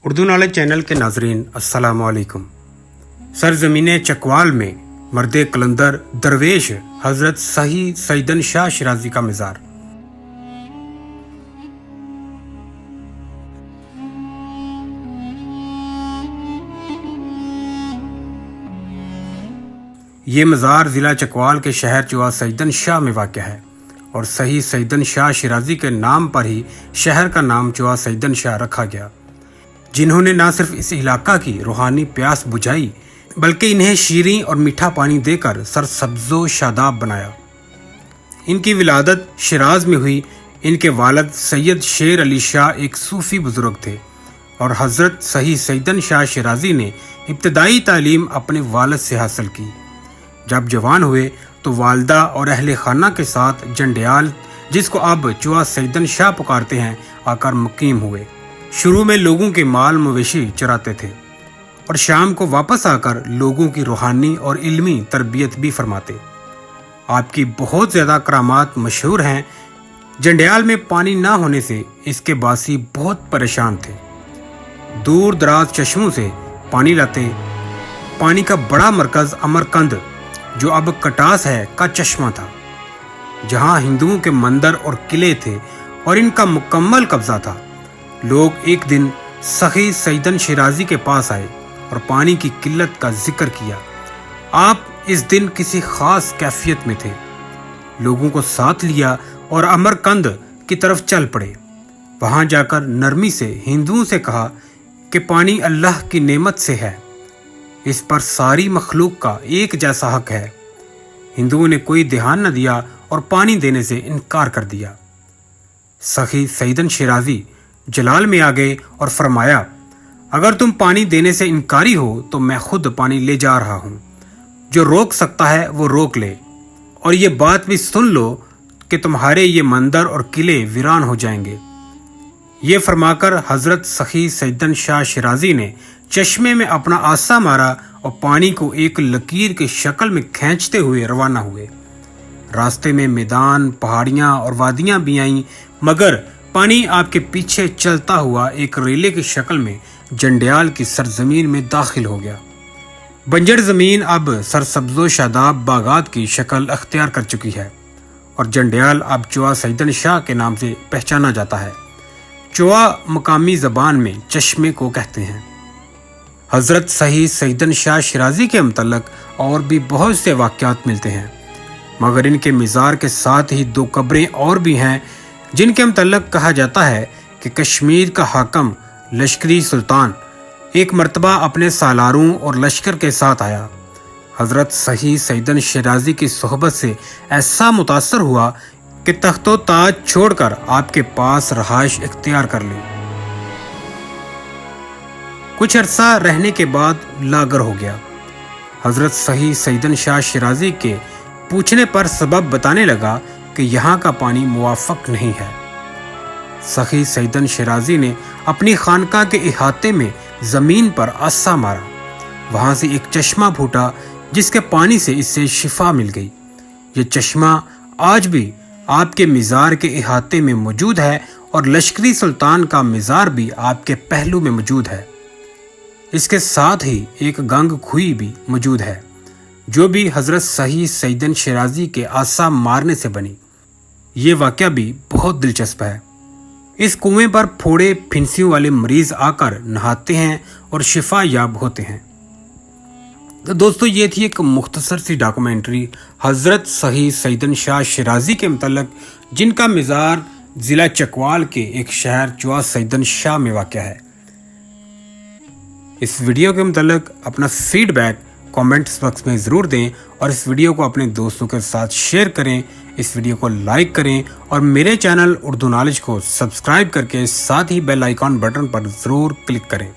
Urdu knowledge channel के नाजरीन अस्सलाम वालेकुम। सरजमीन चकवाल में मर्द कलंदर दरवेश हजरत सही सईदन शाह शिराजी का मज़ार। ये मज़ार ज़िला चकवाल के शहर चुआ सईदन शाह में वाक़ है और सही सईदन शाह शिराजी के नाम पर ही शहर का नाम चुआ सईदन शाह रखा गया, जिन्होंने न सिर्फ इस इलाका की रूहानी प्यास बुझाई बल्कि इन्हें शीरीं और मीठा पानी देकर सरसब्जो शादाब बनाया। इनकी विलादत शिराज में हुई। इनके वालिद सैयद शेर अली शाह एक सूफ़ी बुज़ुर्ग थे और हज़रत सही सईदन शाह शिराजी ने इब्तदाई तालीम अपने वालिद से हासिल की। जब जवान हुए तो वालदा और अहले खाना के साथ जंडियाल, जिसको अब चुआ सईदन शाह पुकारते हैं, आकर मुकीम हुए। शुरू में लोगों के माल मवेशी चराते थे और शाम को वापस आकर लोगों की रूहानी और इल्मी तरबियत भी फरमाते। आपकी बहुत ज़्यादा करामात मशहूर हैं। जंडियाल में पानी ना होने से इसके बासी बहुत परेशान थे। दूर दराज चश्मों से पानी लाते। पानी का बड़ा मरकज़ अमरकंद, जो अब कटास है, का चश्मा था, जहां हिंदुओं के मंदिर और किले थे और इनका मुकम्मल कब्जा था। लोग एक दिन सही सईदन शिराजी के पास आए और पानी की किल्लत का जिक्र किया। आप इस दिन किसी खास कैफियत में थे। लोगों को साथ लिया और अमरकंद की तरफ चल पड़े। वहां जाकर नरमी से हिंदुओं से कहा कि पानी अल्लाह की नेमत से है, इस पर सारी मखलूक का एक जैसा हक है। हिंदुओं ने कोई ध्यान न दिया और पानी देने से इनकार कर दिया। सही सईदन शिराजी जलाल में आ गए और फरमाया, अगर तुम पानी देने से इनकारी हो तो मैं खुद पानी ले जा रहा हूँ। जो रोक सकता है वो रोक ले, और ये बात भी सुन लो कि तुम्हारे ये मंदिर और किले वीरान हो जाएंगे। ये फरमाकर हजरत सही सईदन शाह शिराजी ने चश्मे में अपना आसा मारा और पानी को एक लकीर की शक्ल में खींचते हुए रवाना हुए। रास्ते में मैदान, पहाड़ियाँ और वादियाँ भी आईं, मगर पानी आपके पीछे चलता हुआ एक रेले की शक्ल में जंडियाल की सरजमीन में दाखिल हो गया। बंजर ज़मीन अब सरसब्जो शादाब बागात की शक्ल अख्तियार कर चुकी है और जंडियाल अब चुआ सईदन शाह के नाम से पहचाना जाता है। चुआ मकामी ज़बान में चश्मे को कहते हैं। हज़रत सही सईदन शाह शिराजी के मुतल्लक और भी बहुत से वाक़यात मिलते हैं, मगर इनके मज़ार के साथ ही दो कब्रें और भी हैं जिनके मुतल्लक कहा जाता है कि कश्मीर का हाकम लश्करी सुल्तान एक मर्तबा अपने सालारों और लश्कर के साथ आया। हज़रत सही सईदन शिराजी की सोहबत से ऐसा मुतासर हुआ कि तख्तो ताज छोड़कर आपके पास रहाइश इख्तियार कर ली। कुछ अरसा रहने के बाद लागर हो गया। हज़रत सही सईदन शाह शिराजी के पूछने पर सबब बताने लगा कि यहाँ का पानी मुवाफ़क़ नहीं है। सही सईदन शिराजी ने अपनी खानका के इहाते में ज़मीन पर आसा मारा। वहाँ से एक चश्मा फूटा जिसके पानी से इससे शिफा मिल गई। ये चश्मा आज भी आपके मज़ार के इहाते में मौजूद है और लश्करी सुल्तान का मज़ार भी आपके पहलू में मौजूद है। इसके साथ ही एक गंग खुई भी मौजूद है, जो भी हज़रत सही सईदन शिराजी के आसा मारने से बनी। ये वाक़या भी बहुत दिलचस्प है। इस कुएं पर फोड़े फिंसियों वाले मरीज आकर नहाते हैं और शिफा याब होते हैं। तो दोस्तों, ये थी एक मुख्तसर सी डॉक्यूमेंट्री हज़रत सही सईदन शाह शिराजी के मुतल्लक, जिनका मज़ार ज़िला चकवाल के एक शहर चुआ सईदन शाह में वाक़या है। इस वीडियो के मुतल्लक अपना फीडबैक कमेंट्स बॉक्स में ज़रूर दें और इस वीडियो को अपने दोस्तों के साथ शेयर करें। इस वीडियो को लाइक करें और मेरे चैनल उर्दू नॉलेज को सब्सक्राइब करके साथ ही बेल आइकॉन बटन पर ज़रूर क्लिक करें।